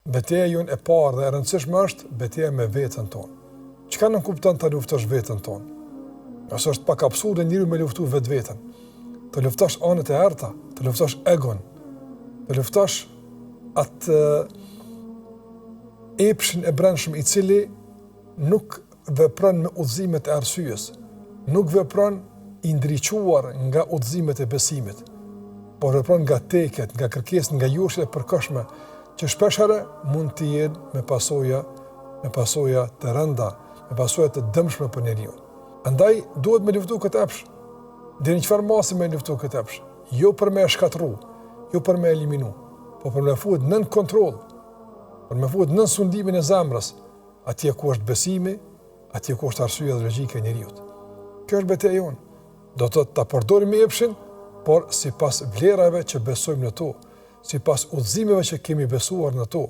betejë jonë e parë dhe e rëndësishme është betejë me veten tonë. Çka nuk kupton ta luftosh veten tonë? Nëse është pak absurde njeriu me luftu vetveten. Të luftosh anët e errta, të luftosh egon, të luftosh atë epshin e brendshëm i cili nuk vepron me udhëzimet e arsyes, nuk vepron i ndriquar nga udhëzimet e besimit, por vepron nga teket, nga kërkesë, nga joshjet e përkohshme, që shpeshherë mund të jenë me pasoja të rënda, me pasoja të dëmshme për njeriu. Andaj duhet me luftu këtë epsh. Deri në çfarë masi me luftu këtë epsh? Jo për me shkatërru, jo për me eliminu, por për me fuet nën kontroll, për me fuet nën sundimin e zemrës, atje ku është besimi, atje ku është arsyeja dhe logjika e njeriu. Kjo është betejë jonë. Do të ta përdorim epshin, por sipas vlerave që besojmë në to, sipas udhëzimeve që kemi besuar në to.